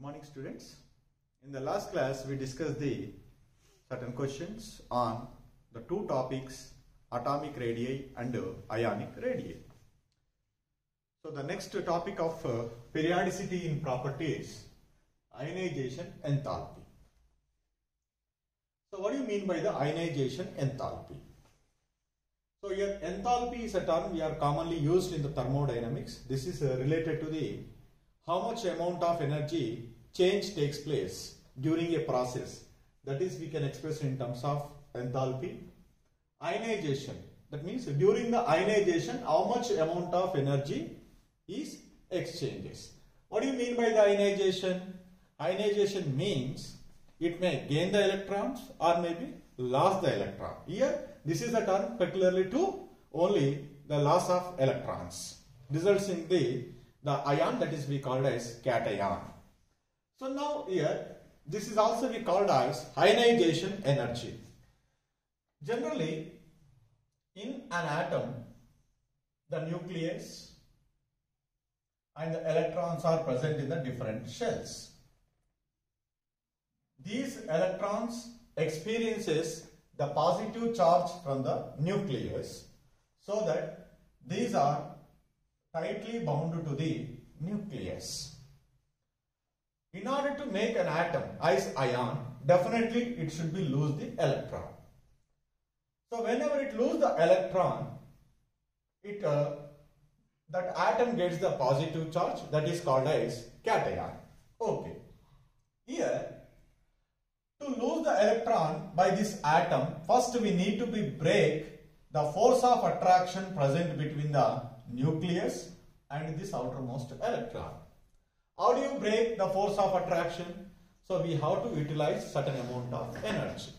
Morning students. In the last class we discussed the certain questions on the two topics atomic radii and ionic radii. So the next topic of periodicity in properties, ionization enthalpy. So what do you mean by the ionization enthalpy? So here enthalpy is a term we are commonly used in the thermodynamics. This is related to the how much amount of energy change takes place during a process. That is, we can express in terms of enthalpy. Ionization, that means during the ionization how much amount of energy is exchanges. What do you mean by the ionization? Ionization means it may gain the electrons or maybe lost the electron. Here this is a term peculiarly to only the loss of electrons, results in the ion, that is we called as cation. So now here this is also we called as ionization energy. Generally in an atom the nucleus and the electrons are present in the different shells. These electrons experiences the positive charge from the nucleus, so that these are tightly bound to the nucleus. In order to make an atom as ion, definitely it should be lose the electron. So whenever it lose the electron, that atom gets the positive charge, that is called as cation. Okay. Here, to lose the electron by this atom, first we need to break the force of attraction present between the nucleus and this outermost electron. How do you break the force of attraction? So we have to utilize certain amount of energy.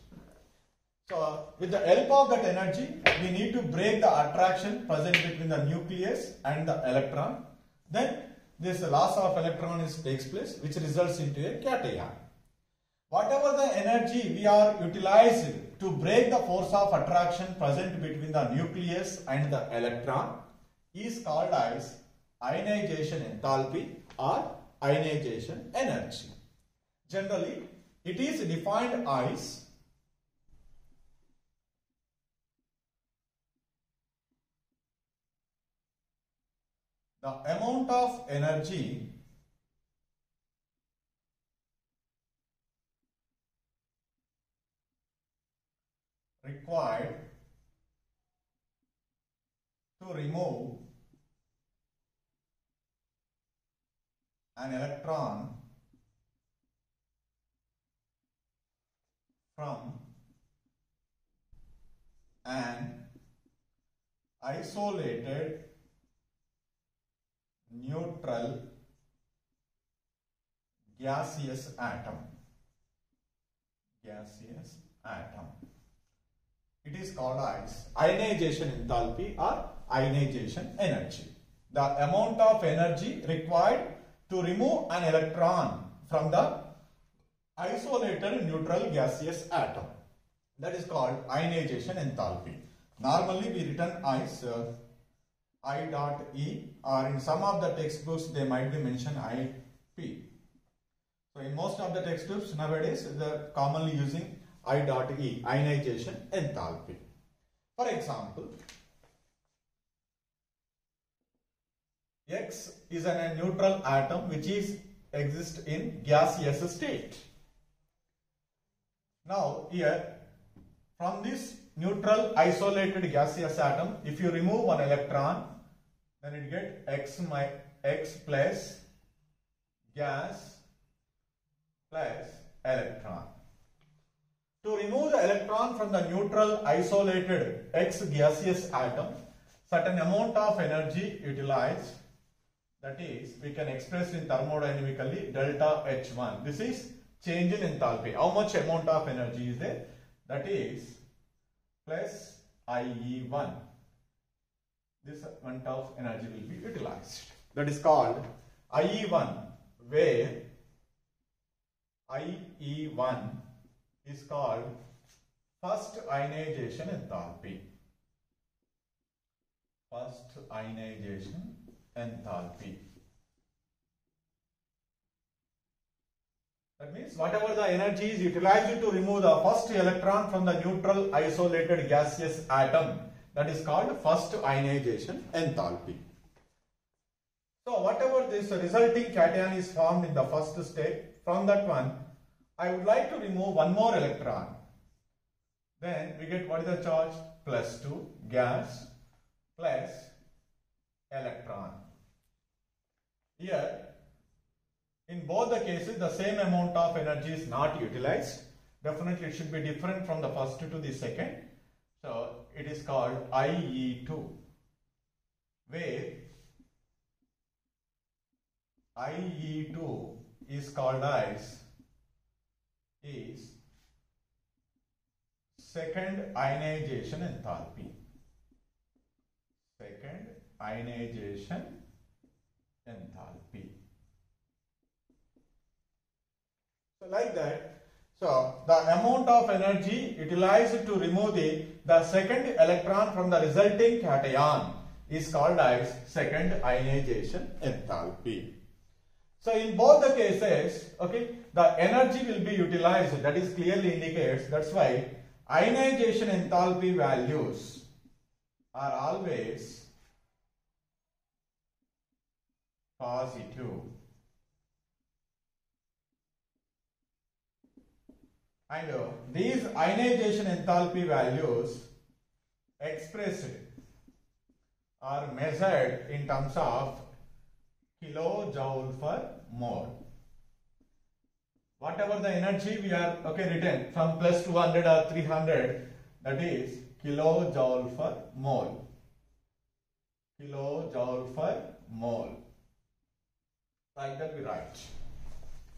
So with the help of that energy, we need to break the attraction present between the nucleus and the electron. Then this loss of electron takes place, which results into a cation. Whatever the energy we are utilizing to break the force of attraction present between the nucleus and the electron is called as ionization enthalpy or ionization energy. Generally, it is defined as the amount of energy required to remove an electron from an isolated neutral gaseous atom. It is called as ionization enthalpy or ionization energy. The amount of energy required to remove an electron from the isolated neutral gaseous atom. That is called ionization enthalpy. Normally we written as I dot E, or in some of the textbooks they might be mentioned IP. So in most of the textbooks nowadays they are commonly using I dot E, ionization enthalpy. For example, X is a neutral atom which exists in gaseous state. Now here, from this neutral isolated gaseous atom, if you remove one electron, then it get X plus gas plus electron. To remove the electron from the neutral isolated X gaseous atom, certain amount of energy utilized, that is we can express in thermodynamically delta H1. This is change in enthalpy. How much amount of energy is there? That is plus IE1. This amount of energy will be utilized. That is called IE1, where IE1 is called first ionization enthalpy. First ionization enthalpy. That means whatever the energy is utilized to remove the first electron from the neutral isolated gaseous atom, that is called first ionization enthalpy. So whatever this resulting cation is formed in the first state, from that one I would like to remove one more electron. Then we get what is the charge? +2 gas plus electron. Here in both the cases the same amount of energy is not utilized. Definitely it should be different from the first to the second. So it is called IE2, where IE2 is called as second ionization enthalpy. Second ionization enthalpy. So like that, so the amount of energy utilized to remove the second electron from the resulting cation is called as second ionization enthalpy. So in both the cases, okay, the energy will be utilized, that is clearly indicates. That's why ionization enthalpy values are always positive. And these ionization enthalpy values expressed are measured in terms of kilojoule per mole. Whatever the energy we are written from +200 or 300, that is kilojoule per mole. Kilojoule per mole. Like that we write.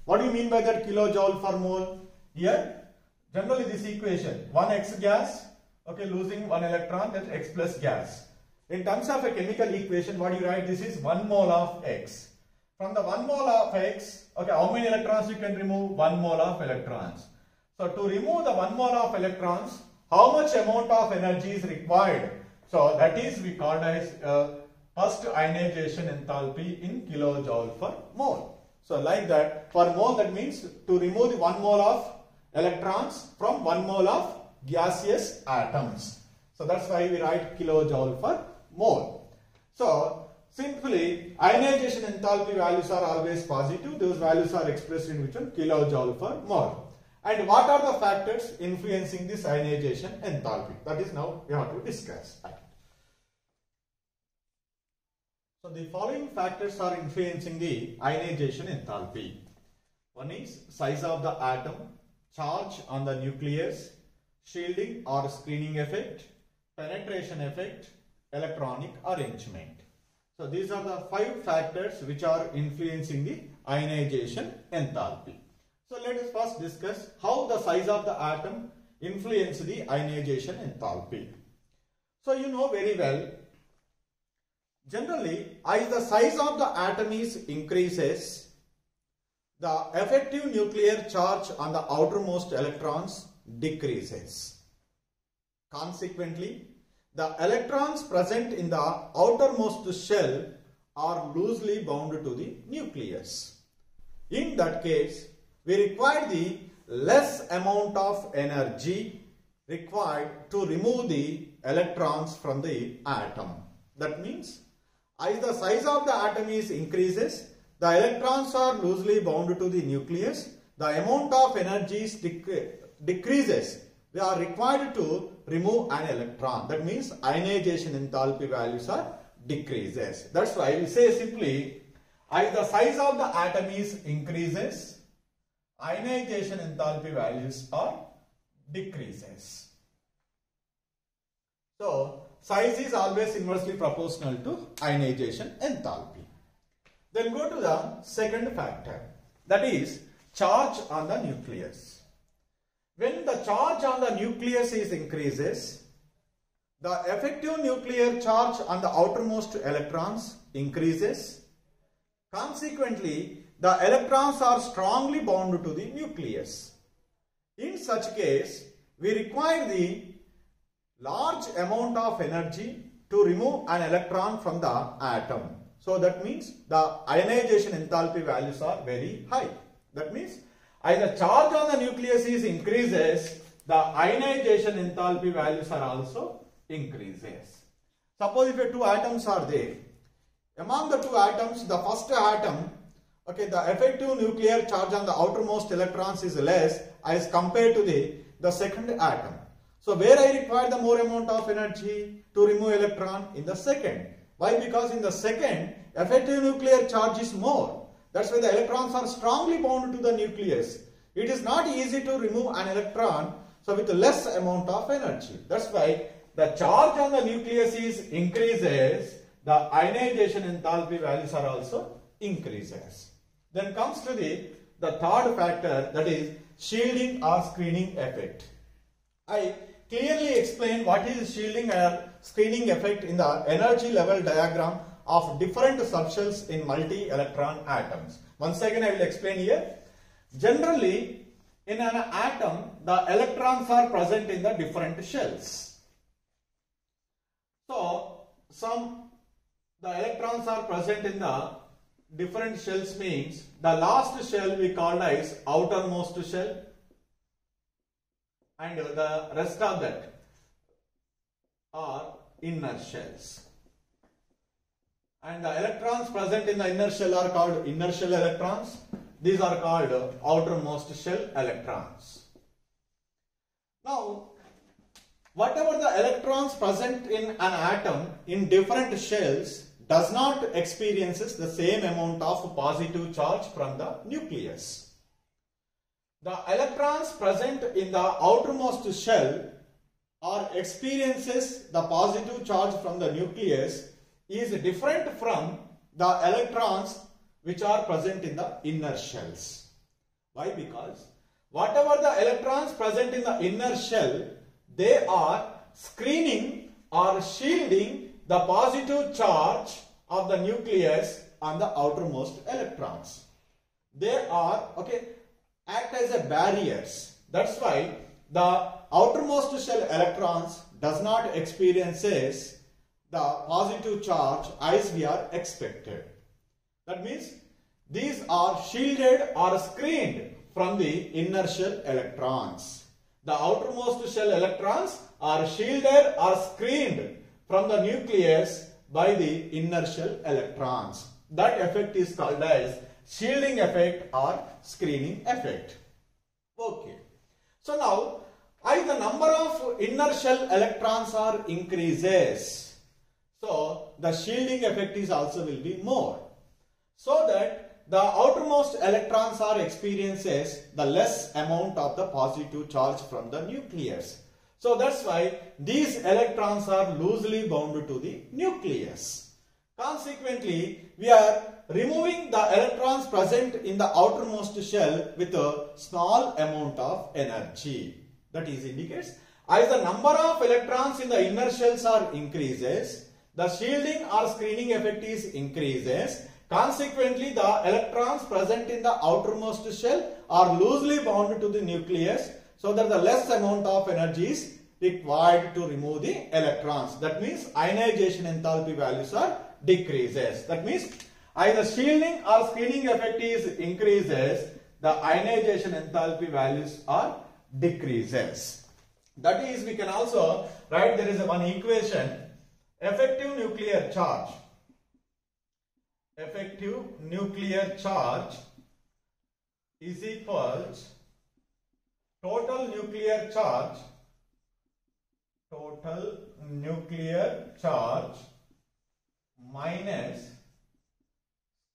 What do you mean by that kilojoule per mole? Here, generally this equation, 1x gas, losing 1 electron, that's x plus gas. In terms of a chemical equation, what you write? This is 1 mole of X. From the 1 mole of X, how many electrons you can remove? 1 mole of electrons. So to remove the 1 mole of electrons, how much amount of energy is required? So that is we called as first ionization enthalpy in kilojoule per mole. So like that, per mole, that means to remove the 1 mole of electrons from 1 mole of gaseous atoms. So that's why we write kilojoule per mole. So simply ionization enthalpy values are always positive. Those values are expressed in which one? Kilojoule per mole. And what are the factors influencing this ionization enthalpy? That is now we have to discuss. So the following factors are influencing the ionization enthalpy. One is size of the atom, charge on the nucleus, shielding or screening effect, penetration effect, electronic arrangement. So these are the 5 factors which are influencing the ionization enthalpy. So let us first discuss how the size of the atom influences the ionization enthalpy. So you know very well, generally as the size of the atom increases, the effective nuclear charge on the outermost electrons decreases. Consequently, the electrons present in the outermost shell are loosely bound to the nucleus. In that case, we require the less amount of energy required to remove the electrons from the atom. That means, as the size of the atom increases, the electrons are loosely bound to the nucleus, the amount of energy decreases. They are required to remove an electron. That means ionization enthalpy values are decreases. That's why we say simply, as the size of the atom increases, ionization enthalpy values are decreases. So size is always inversely proportional to ionization enthalpy. Then go to the second factor, that is charge on the nucleus. When the charge on the nucleus increases, the effective nuclear charge on the outermost electrons increases. Consequently, the electrons are strongly bound to the nucleus. In such case, we require the large amount of energy to remove an electron from the atom. So that means the ionization enthalpy values are very high. That means as the charge on the nucleus is increases, the ionization enthalpy values are also increases. Suppose if two atoms are there, among the two atoms, the first atom, okay, the effective nuclear charge on the outermost electrons is less as compared to the second atom. So where I require the more amount of energy to remove electron? In the second. Why? Because in the second, effective nuclear charge is more. That's why the electrons are strongly bound to the nucleus. It is not easy to remove an electron, so with less amount of energy. That's why the charge on the nucleus is increases, the ionization enthalpy values are also increases. Then comes to the third factor, that is shielding or screening effect. I clearly explain what is shielding or screening effect in the energy level diagram of different subshells in multi-electron atoms. Once again I will explain here. Generally, in an atom, the electrons are present in the different shells. So, the electrons are present in the different shells means the last shell we called as outermost shell, and the rest of that are inner shells. And the electrons present in the inner shell are called inner shell electrons. These are called outermost shell electrons. Now, whatever the electrons present in an atom in different shells does not experiences the same amount of positive charge from the nucleus. The electrons present in the outermost shell or experiences the positive charge from the nucleus is different from the electrons which are present in the inner shells. Why? Because whatever the electrons present in the inner shell, they are screening or shielding the positive charge of the nucleus on the outermost electrons. They are, act as a barriers. That's why the outermost shell electrons does not experiences the positive charge as we are expected. That means these are shielded or screened from the inner shell electrons. The outermost shell electrons are shielded or screened from the nucleus by the inner shell electrons. That effect is called as shielding effect or screening effect. Okay. So now, as the number of inner shell electrons are increases, so the shielding effect is also will be more. So that the outermost electrons are experiences the less amount of the positive charge from the nucleus. So that's why these electrons are loosely bound to the nucleus. Consequently, we are removing the electrons present in the outermost shell with a small amount of energy. That is indicates as the number of electrons in the inner shells are increases, the shielding or screening effect is increases. Consequently, the electrons present in the outermost shell are loosely bound to the nucleus, so that the less amount of energy is required to remove the electrons. That means ionization enthalpy values are decreases. That means either shielding or screening effect is increases, the ionization enthalpy values are decreases. That is, we can also write there is one equation, effective nuclear charge. Effective nuclear charge is equals total nuclear charge minus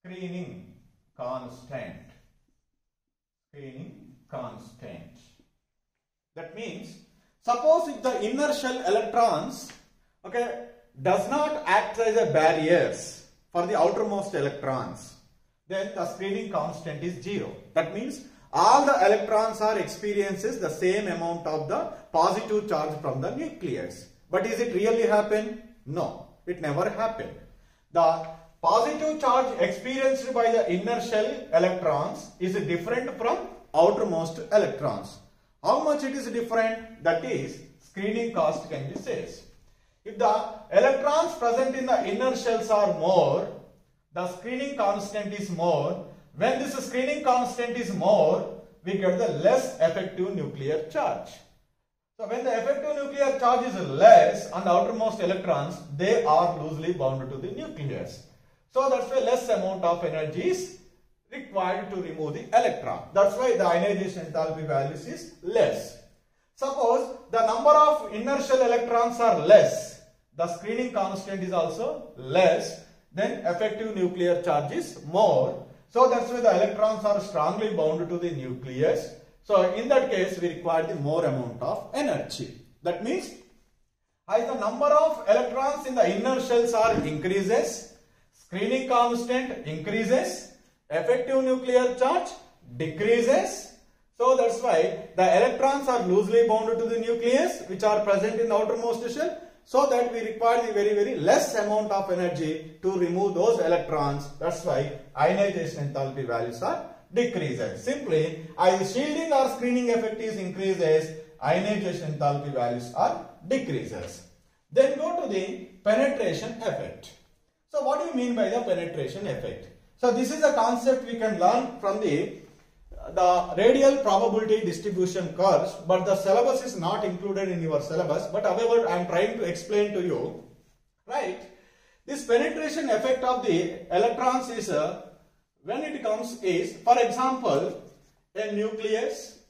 screening constant. That means, suppose if the inner shell electrons does not act as a barriers for the outermost electrons, then the screening constant is 0. That means all the electrons are experiences the same amount of the positive charge from the nucleus. But is it really happen? No, it never happened. The positive charge experienced by the inner shell electrons is different from outermost electrons. How much it is different? That is screening cost can be said. If the electrons present in the inner shells are more, the screening constant is more. When this screening constant is more, we get the less effective nuclear charge. So when the effective nuclear charge is less on the outermost electrons, they are loosely bound to the nucleus. So that's why less amount of energy is required to remove the electron. That's why the ionization enthalpy values is less. Suppose the number of inertial electrons are less, the screening constant is also less, then effective nuclear charge is more. So that's why the electrons are strongly bound to the nucleus. So in that case, we require the more amount of energy. That means as the number of electrons in the inner shells are increases, screening constant increases, effective nuclear charge decreases. So that's why the electrons are loosely bound to the nucleus which are present in the outermost shell. So that we require the very less amount of energy to remove those electrons. That's why ionization enthalpy values are decreases. Simply, as shielding or screening effect is increases, ionization enthalpy values are decreases. Then go to the penetration effect. So what do you mean by the penetration effect? So this is a concept we can learn from the radial probability distribution curves, but the syllabus is not included in your syllabus. But however, I am trying to explain to you, right? This penetration effect of the electrons is when it comes is, for example, a nucleus.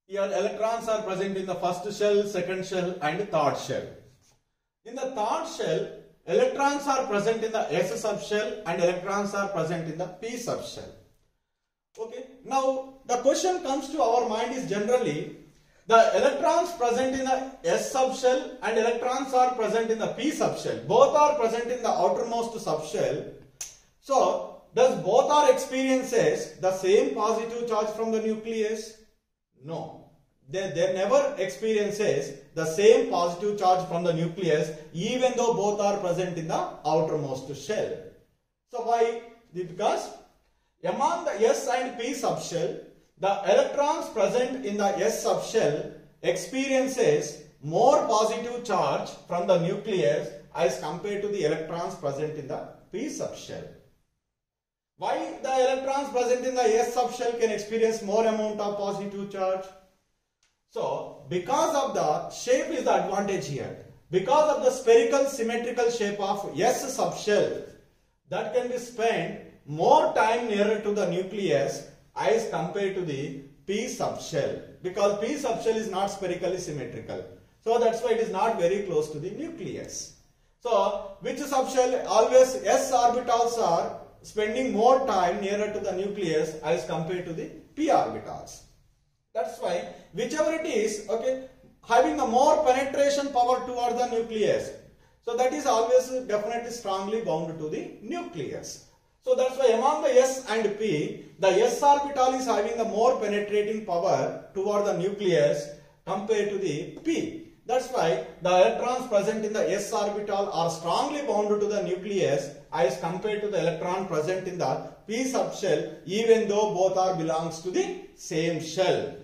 Here electrons are present in the first shell, second shell and third shell. In the third shell, electrons are present in the S subshell and electrons are present in the P subshell. Okay. Now the question comes to our mind is generally the electrons present in the S subshell and electrons are present in the P subshell. Both are present in the outermost subshell. So does both are experiences the same positive charge from the nucleus? No. They never experiences the same positive charge from the nucleus even though both are present in the outermost shell. So why? Because among the S and P subshell, the electrons present in the S subshell experiences more positive charge from the nucleus as compared to the electrons present in the P subshell. Why the electrons present in the S subshell can experience more amount of positive charge? So because of the shape is the advantage here. Because of the spherical symmetrical shape of S subshell, that can be spent more time nearer to the nucleus as compared to the P subshell, because P subshell is not spherically symmetrical. So that's why it is not very close to the nucleus. So which subshell? Always S orbitals are spending more time nearer to the nucleus as compared to the P orbitals. That's why whichever it is, okay, having a more penetration power towards the nucleus. So that is always definitely strongly bound to the nucleus. So that's why among the S and P, the S orbital is having the more penetrating power toward the nucleus compared to the P. That's why the electrons present in the S orbital are strongly bound to the nucleus as compared to the electron present in the P subshell, even though both are belongs to the same shell.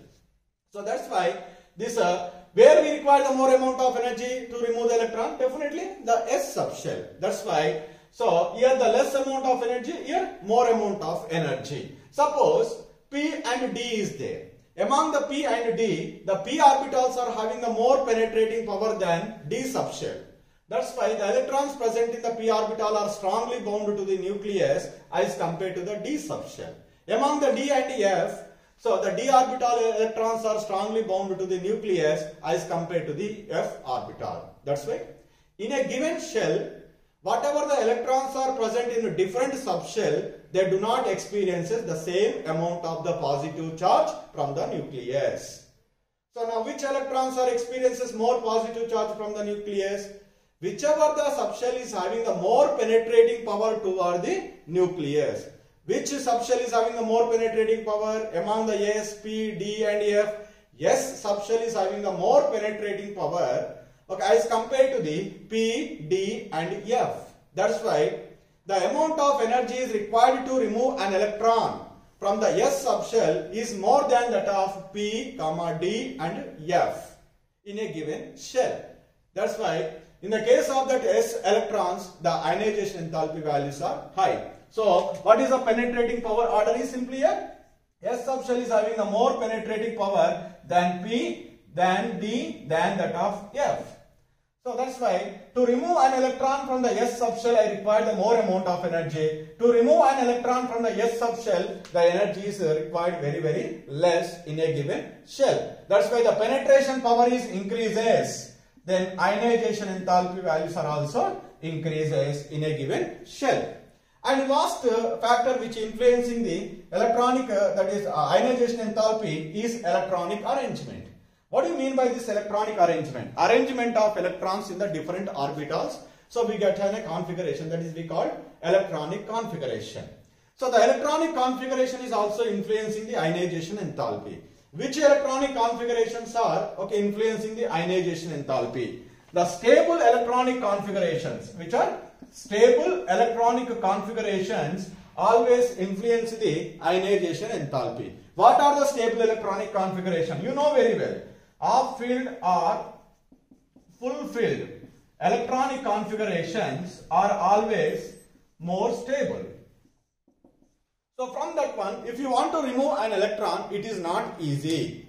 So that's why this where we require the more amount of energy to remove the electron, definitely the S subshell. That's why. So here the less amount of energy, here more amount of energy. Suppose P and D is there. Among the P and D, the P orbitals are having the more penetrating power than D subshell. That's why the electrons present in the P orbital are strongly bound to the nucleus as compared to the D subshell. Among the D and F, so the D orbital electrons are strongly bound to the nucleus as compared to the F orbital. That's why in a given shell, whatever the electrons are present in a different subshell, they do not experience the same amount of the positive charge from the nucleus. So now which electrons are experiences more positive charge from the nucleus? Whichever the subshell is having the more penetrating power toward the nucleus. Which subshell is having the more penetrating power among the S, P, D and F? S subshell is having the more penetrating power, okay, as compared to the P, D and F. That's why the amount of energy is required to remove an electron from the S subshell is more than that of P, D and F in a given shell. That's why in the case of that S electrons, the ionization enthalpy values are high. So what is the penetrating power order is simply a S subshell subshell is having the more penetrating power than P, than D, than that of F. So that's why to remove an electron from the S subshell, I require the more amount of energy. To remove an electron from the S subshell, the energy is required very less in a given shell. That's why the penetration power is increases. Then ionization enthalpy values are also increases in a given shell. And last factor which influencing the electronic, that is ionization enthalpy, is electronic arrangement. What do you mean by this electronic arrangement? Arrangement of electrons in the different orbitals. So we get a configuration that is we call electronic configuration. So the electronic configuration is also influencing the ionization enthalpy. Which electronic configurations are influencing the ionization enthalpy? The stable electronic configurations, which are stable electronic configurations, always influence the ionization enthalpy. What are the stable electronic configuration? You know very well. Half filled or full filled electronic configurations are always more stable. So from that one, if you want to remove an electron, it is not easy.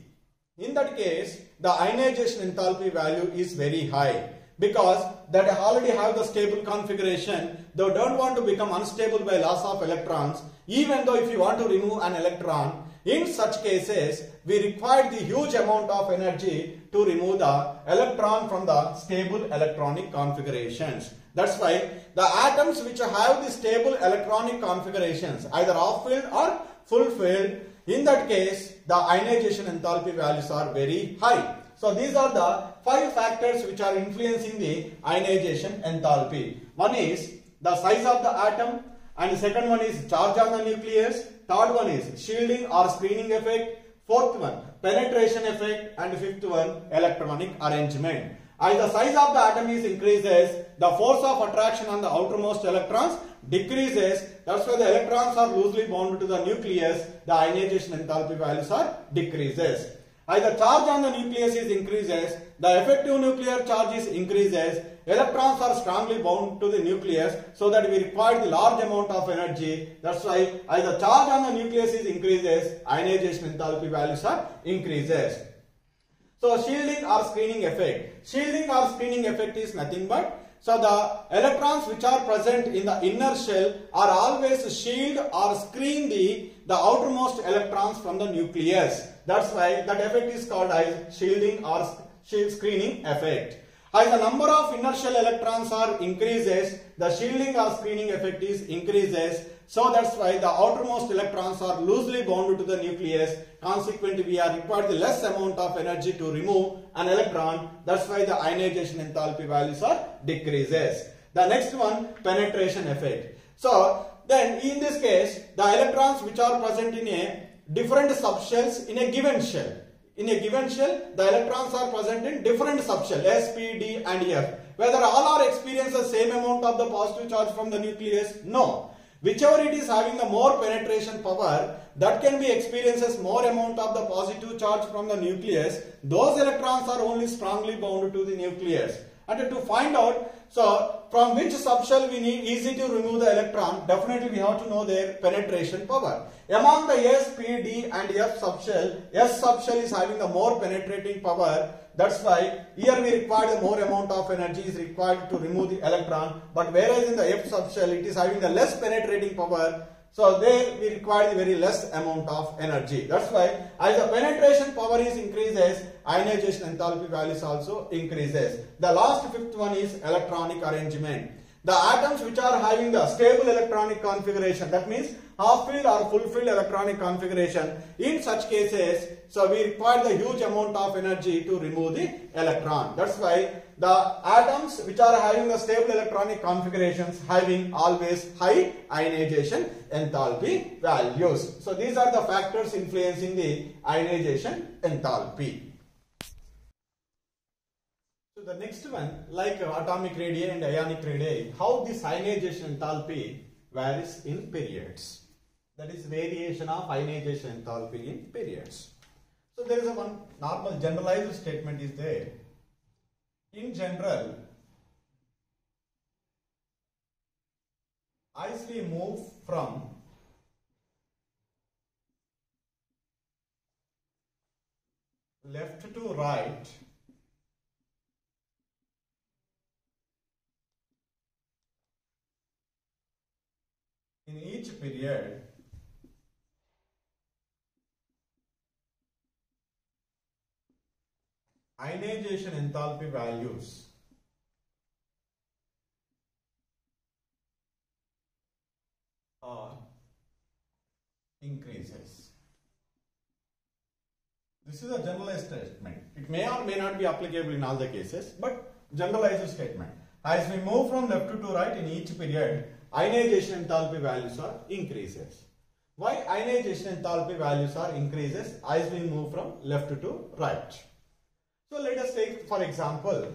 In that case, the ionization enthalpy value is very high, because that already have the stable configuration. They don't want to become unstable by loss of electrons. Even though if you want to remove an electron, in such cases, we require the huge amount of energy to remove the electron from the stable electronic configurations. That's why the atoms which have the stable electronic configurations, either half-filled or full-filled, in that case, the ionization enthalpy values are very high. So these are the 5 factors which are influencing the ionization enthalpy. One is the size of the atom, and the second one is charge on the nucleus. Third one is shielding or screening effect. Fourth one, penetration effect. And fifth one, electronic arrangement. As the size of the atom is increases, the force of attraction on the outermost electrons decreases. That's why the electrons are loosely bound to the nucleus. The ionization enthalpy values are decreases. As the charge on the nucleus is increases, the effective nuclear charge is increases. Electrons are strongly bound to the nucleus, so that we require the large amount of energy. That's why as the charge on the nucleus is increases, ionization enthalpy values are increases. So shielding or screening effect. Shielding or screening effect is nothing but, so the electrons which are present in the inner shell are always shield or screen the outermost electrons from the nucleus. That's why that effect is called as shielding or screening effect. As the number of inner shell electrons are increases, the shielding or screening effect is increases. So that's why the outermost electrons are loosely bound to the nucleus. Consequently, we are required the less amount of energy to remove an electron. That's why the ionization enthalpy values are decreases. The next one, penetration effect. So then in this case, the electrons which are present in a different subshells in a given shell. In a given shell, the electrons are present in different subshells, S, P, D and F. Whether all are experience the same amount of the positive charge from the nucleus? No. Whichever it is having the more penetration power, that can be experiences more amount of the positive charge from the nucleus. Those electrons are only strongly bound to the nucleus. And to find out, so from which subshell we need easy to remove the electron, definitely we have to know their penetration power. Among the S, P, D and F subshell, S subshell is having the more penetrating power. That's why here we require the more amount of energy is required to remove the electron. But whereas in the F subshell, it is having the less penetrating power. So there we require the very less amount of energy. That's why as the penetration power is increases, ionization enthalpy values also increases. The last fifth one is electronic arrangement. The atoms which are having the stable electronic configuration, that means half-filled or full-filled electronic configuration, in such cases, so we require the huge amount of energy to remove the electron. That's why the atoms which are having the stable electronic configurations having always high ionization enthalpy values. So these are the factors influencing the ionization enthalpy. So the next one, like atomic radii and ionic radii, how this ionization enthalpy varies in periods. That is variation of ionization enthalpy in periods. So there is a one normal generalized statement is there. In general, as we move from left to right in each period ionization enthalpy values are increases. This is a generalized statement. It may or may not be applicable in all the cases, but generalized statement. As we move from left to right in each period, ionization enthalpy values are increases. Why ionization enthalpy values are increases as we move from left to right? So let us take, for example,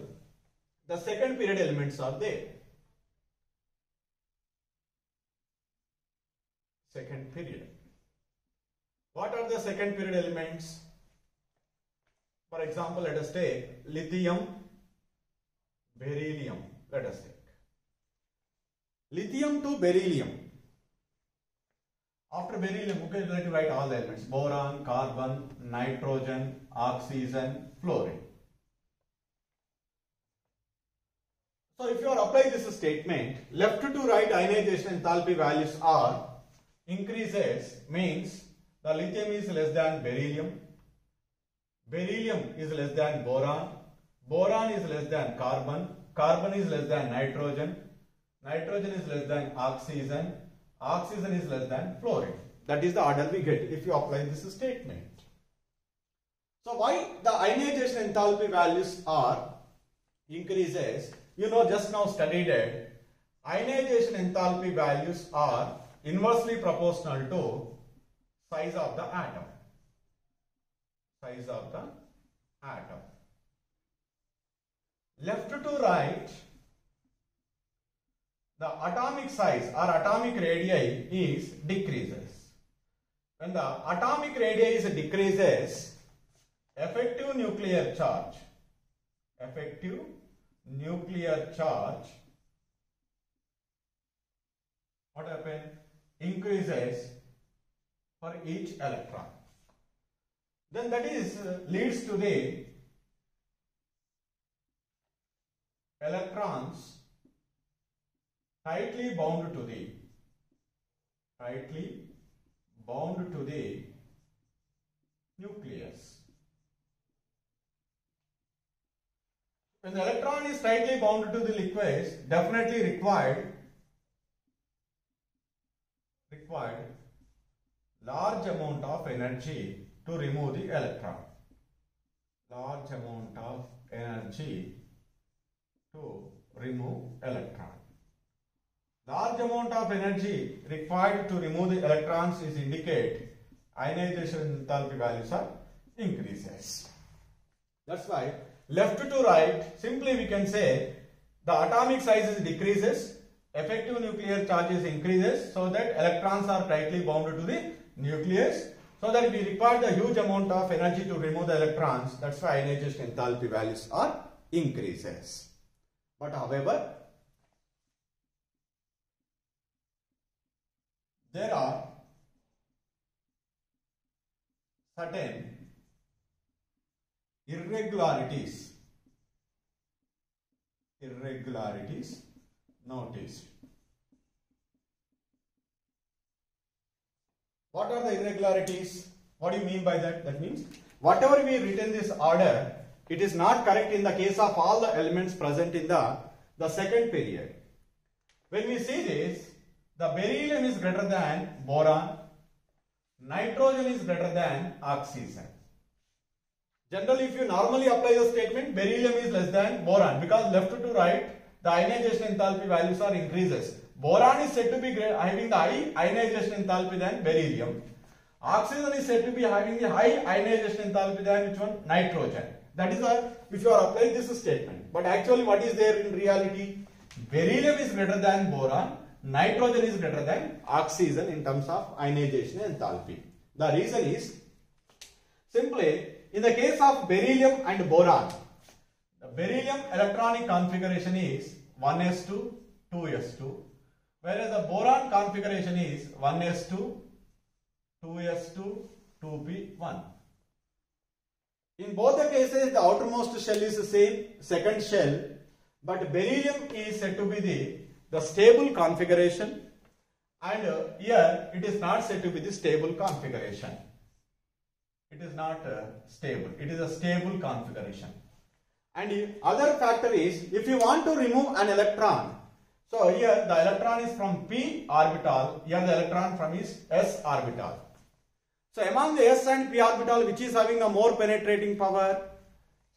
the second period elements are there. Second period. What are the second period elements? For example, let us take lithium, beryllium. Let us take lithium to beryllium. After beryllium, okay, let you write all the elements: boron, carbon, nitrogen, oxygen, fluorine. So if you are applying this statement, left to right ionization enthalpy values are increases, means the lithium is less than beryllium, beryllium is less than boron, boron is less than carbon, carbon is less than nitrogen, nitrogen is less than oxygen, oxygen is less than fluorine. That is the order we get if you apply this statement. So why the ionization enthalpy values are increases? You know, just now studied it. Ionization enthalpy values are inversely proportional to size of the atom. Size of the atom. Left to right, the atomic size or atomic radii is decreases. When the atomic radii is decreases, effective nuclear charge what happens? Increases for each electron. Then that is leads to the electrons tightly bound to the nucleus. When the electron is tightly bound to the nucleus, definitely required large amount of energy to remove the electron. Large amount of energy to remove electron. Large amount of energy required to remove the electrons is indicate ionization enthalpy values are increases. That's why left to right, simply we can say the atomic size is decreases, effective nuclear charge is increases, so that electrons are tightly bound to the nucleus, so that we require the huge amount of energy to remove the electrons. That's why ionization enthalpy values are increases. But however, there are certain irregularities noticed. What are the irregularities? What do you mean by that? That means whatever we written this order, it is not correct in the case of all the elements present in the second period. When we see this, the beryllium is greater than boron, nitrogen is greater than oxygen. Generally, if you normally apply the statement, beryllium is less than boron, because left to right, the ionization enthalpy values are increases. Boron is said to be having the high ionization enthalpy than beryllium. Oxygen is said to be having the high ionization enthalpy than which one? Nitrogen. That is if you are applying this statement. But actually, what is there in reality? Beryllium is greater than boron, nitrogen is greater than oxygen in terms of ionization enthalpy. The reason is simply in the case of beryllium and boron, the beryllium electronic configuration is 1s2, 2s2, whereas the boron configuration is 1s2, 2s2, 2p1. In both the cases, the outermost shell is the same, second shell, but beryllium is said to be the stable configuration, and here it is not said to be the stable configuration. It is not stable. It is a stable configuration. And the other factor is, if you want to remove an electron, so here the electron is from p orbital, here the electron from is s orbital. So among the s and p orbital, which is having a more penetrating power?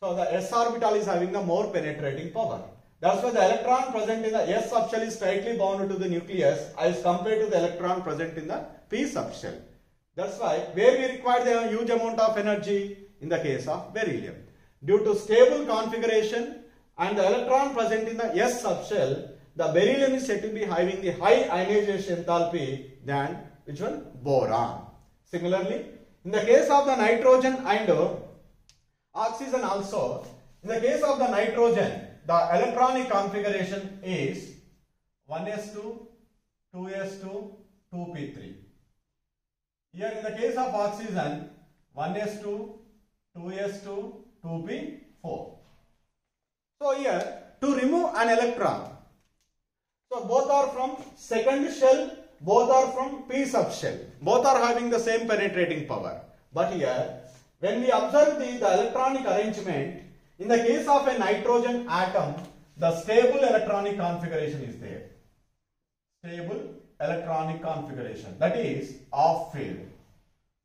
So the s orbital is having the more penetrating power. That's why the electron present in the s subshell is tightly bound to the nucleus as compared to the electron present in the p subshell. That's why where we require the huge amount of energy in the case of beryllium. Due to stable configuration and the electron present in the s subshell, the beryllium is said to be having the high ionization enthalpy than which one? Boron. Similarly, in the case of the nitrogen and oxygen also, in the case of the nitrogen, the electronic configuration is 1s2, 2s2, 2p3. Here in the case of oxygen, 1s2, 2s2, 2p4. So here, to remove an electron, so both are from second shell, both are from p subshell, both are having the same penetrating power. But here, when we observe the electronic arrangement, in the case of a nitrogen atom, the stable electronic configuration is there. Stable electronic configuration, that is off field.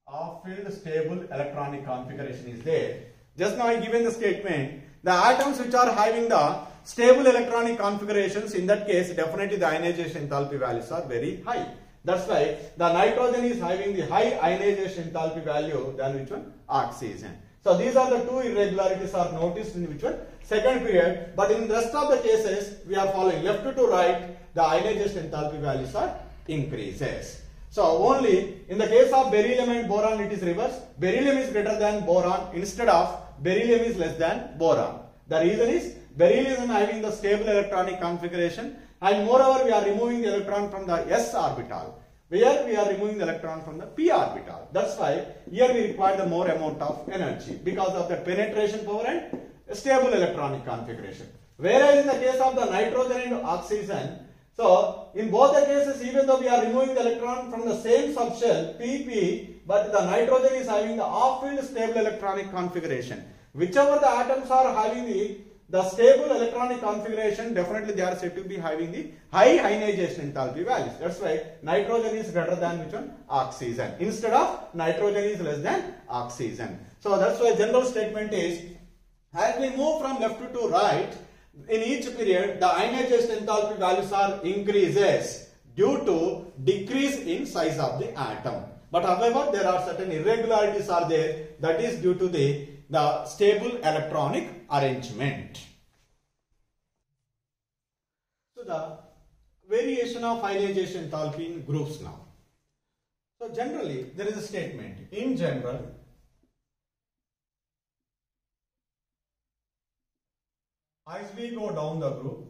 Off field stable electronic configuration is there. Just now I given the statement, the atoms which are having the stable electronic configurations, in that case definitely the ionization enthalpy values are very high. That's why the nitrogen is having the high ionization enthalpy value than which one? Oxygen. So these are the two irregularities are noticed in which one? Second period. But in the rest of the cases, we are following left to right, the ionization enthalpy values are increases. So only in the case of beryllium and boron it is reverse. Beryllium is greater than boron instead of beryllium is less than boron. The reason is beryllium is having the stable electronic configuration, and moreover we are removing the electron from the s orbital, where we are removing the electron from the p orbital. That's why here we require the more amount of energy because of the penetration power and stable electronic configuration. Whereas in the case of the nitrogen and oxygen, so in both the cases, even though we are removing the electron from the same subshell pp, but the nitrogen is having the off-field stable electronic configuration. Whichever the atoms are having the stable electronic configuration, definitely they are said to be having the high ionization enthalpy values. That's why nitrogen is greater than which one? Oxygen. Instead of nitrogen is less than oxygen. So that's why general statement is, as we move from left to right, in each period the ionization enthalpy values are increases due to decrease in size of the atom. But however, there are certain irregularities are there, that is due to the stable electronic arrangement. So the variation of ionization enthalpy in groups now. So generally there is a statement, in general as we go down the group,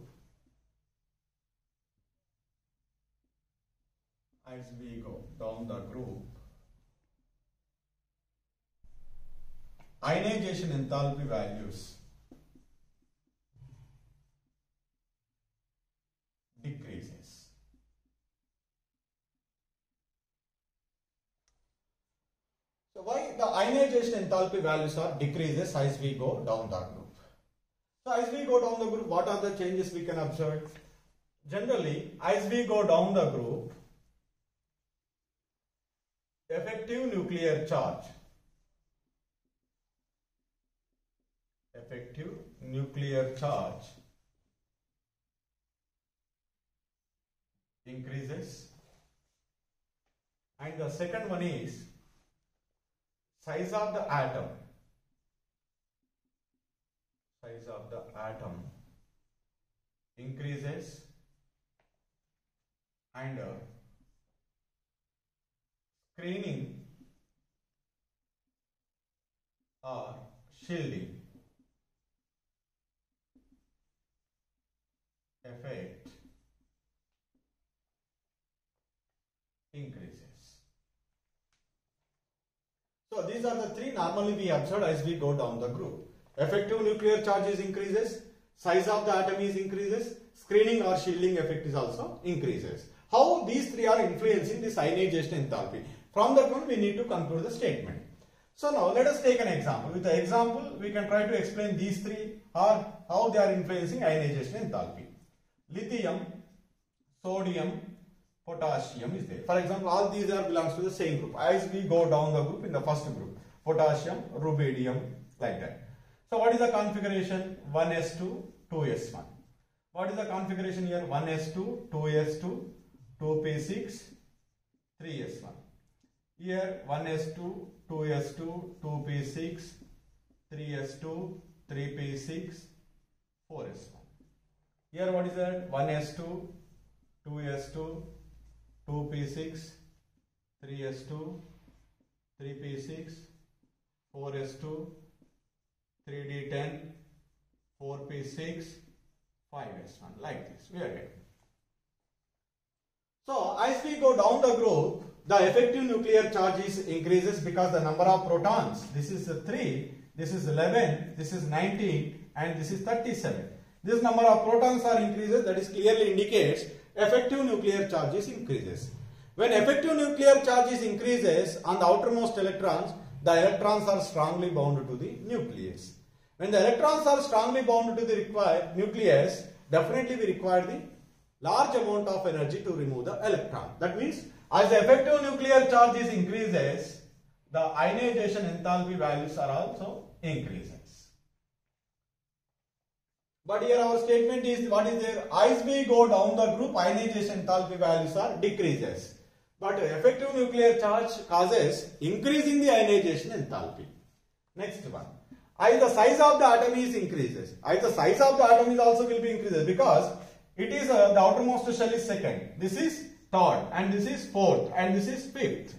ionization enthalpy values decreases. So why the ionization enthalpy values are decreases as we go down the group? So as we go down the group, what are the changes we can observe? Generally, as we go down the group, effective nuclear charge increases, and the second one is size of the atom increases, and screening or shielding effect increases. So these are the three normally we observe as we go down the group. Effective nuclear charge is increases, size of the atom is increases, screening or shielding effect is also increases. How these three are influencing this ionization enthalpy? From that one we need to conclude the statement. So now let us take an example. With the example we can try to explain these three or how they are influencing ionization enthalpy. Lithium, sodium, potassium is there. For example, all these are belongs to the same group. As we go down the group in the first group, potassium, rubidium, like that. So what is the configuration? 1s2, 2s1. What is the configuration here? 1s2, 2s2, 2p6, 3s1. Here 1s2, 2s2, 2p6, 3s2, 3p6, 4s1. Here what is that? 1s2, 2s2, 2p6, 3s2, 3p6, 4s2, 3d10, 4p6, 5s1, like this. We are getting. So as we go down the group, the effective nuclear charge is increases because the number of protons, this is 3, this is 11, this is 19 and this is 37. This number of protons are increases, that is clearly indicates effective nuclear charge is increases. When effective nuclear charge is increases on the outermost electrons, the electrons are strongly bound to the nucleus. When the electrons are strongly bound to the required nucleus, definitely we require the large amount of energy to remove the electron. That means as the effective nuclear charge is increases, the ionization enthalpy values are also increases. But here our statement is, what is there? As we go down the group, ionization enthalpy values are decreases. But effective nuclear charge causes increase in the ionization enthalpy. Next one. As the size of the atom is increases. As the size of the atom is also will be increases because it is the outermost shell is second. This is third and this is fourth and this is fifth.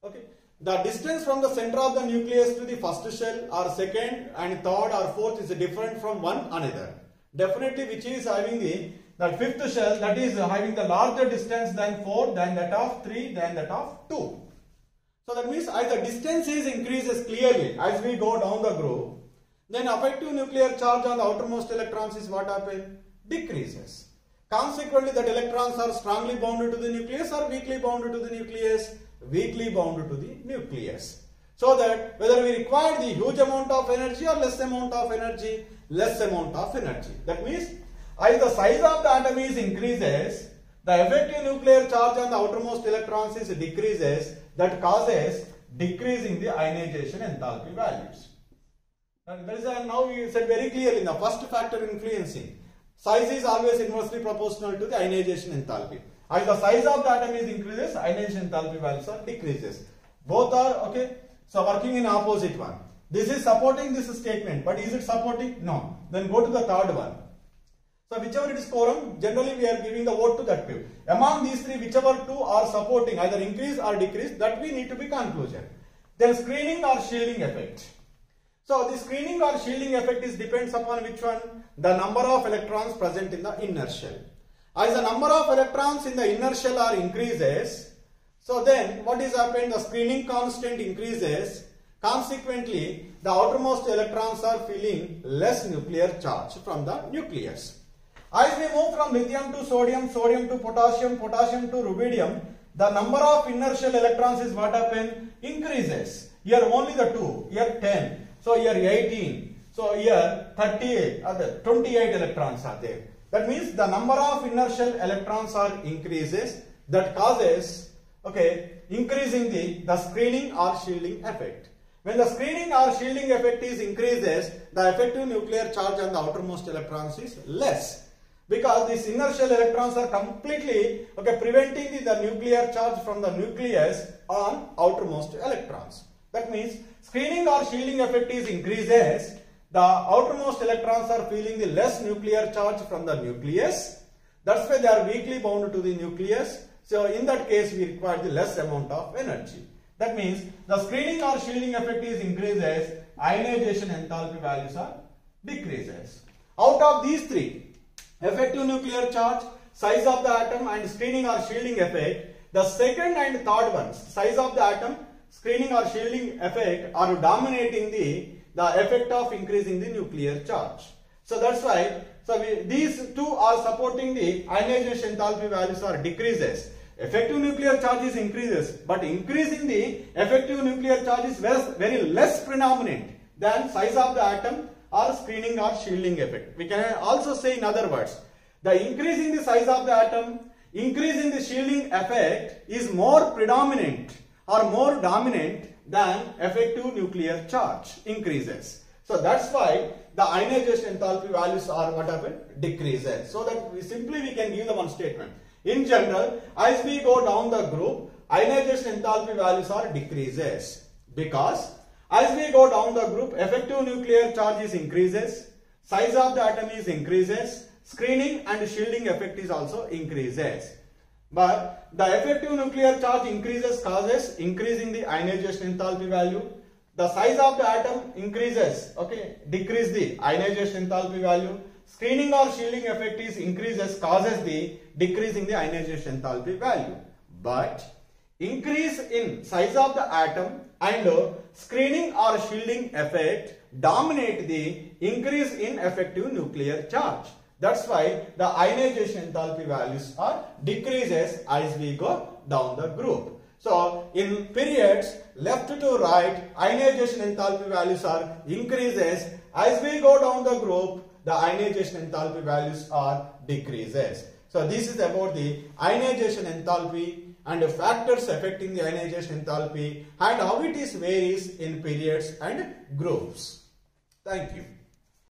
Okay. The distance from the center of the nucleus to the first shell or second and third or fourth is different from one another. Definitely which is having the fifth shell, that is having the larger distance than 4, than that of 3, than that of 2. So that means as the distance is increases clearly as we go down the group, then effective nuclear charge on the outermost electrons is what happens? Decreases. Consequently, that electrons are strongly bound to the nucleus or weakly bound to the nucleus? Weakly bound to the nucleus. So that whether we require the huge amount of energy or less amount of energy, less amount of energy. That means as the size of the atom is increases, the effective nuclear charge on the outermost electrons is decreases, that causes decrease in the ionization enthalpy values. And that is now we said very clearly in the first factor influencing. Size is always inversely proportional to the ionization enthalpy. As the size of the atom is increases, ionization enthalpy values are decreases. Both are okay. So working in opposite one. This is supporting this statement, but is it supporting? No. Then go to the third one. So whichever it is quorum, generally we are giving the vote to that view. Among these three, whichever two are supporting either increase or decrease, that we need to be conclusion. Then screening or shielding effect. So the screening or shielding effect is depends upon which one? The number of electrons present in the inner shell. As the number of electrons in the inner shell are increases, so then what is happening? The screening constant increases. Consequently, the outermost electrons are feeling less nuclear charge from the nucleus. As we move from lithium to sodium, sodium to potassium, potassium to rubidium, the number of inner shell electrons is what happen? Increases. Here only the 2, here 10, so here 18, so here 38, 28 electrons are there. That means the number of inner shell electrons are increases, that causes increasing the screening or shielding effect. When the screening or shielding effect is increases, the effective nuclear charge on the outermost electrons is less. Because these inner shell electrons are completely preventing the nuclear charge from the nucleus on outermost electrons. That means screening or shielding effect is increases, the outermost electrons are feeling the less nuclear charge from the nucleus. That's why they are weakly bound to the nucleus. So in that case we require the less amount of energy. That means the screening or shielding effect is increases, ionization enthalpy values are decreases. Out of these three, effective nuclear charge, size of the atom and screening or shielding effect, the second and third ones, size of the atom, screening or shielding effect are dominating the effect of increasing the nuclear charge. So that's why these two are supporting the ionization enthalpy values or decreases. Effective nuclear charge is increases, but increasing the effective nuclear charge is very less predominant than size of the atom or screening or shielding effect. We can also say in other words, the increasing the size of the atom, increasing the shielding effect is more predominant or more dominant than effective nuclear charge increases. So that's why the ionization enthalpy values are what happened? Decreases. So that we can give the one statement. In general, as we go down the group, ionization enthalpy values are decreases, because as we go down the group, effective nuclear charge is increases, size of the atom is increases, screening and shielding effect is also increases. But the effective nuclear charge increases causes increasing the ionization enthalpy value. The size of the atom increases, decrease the ionization enthalpy value. Screening or shielding effect is increases causes the decreasing the ionization enthalpy value. But increase in size of the atom and screening or shielding effect dominate the increase in effective nuclear charge. That's why the ionization enthalpy values are decreases as we go down the group. So in periods left to right, ionization enthalpy values are increases. As we go down the group, the ionization enthalpy values are decreases. So this is about the ionization enthalpy and the factors affecting the ionization enthalpy and how it is varies in periods and groups. Thank you.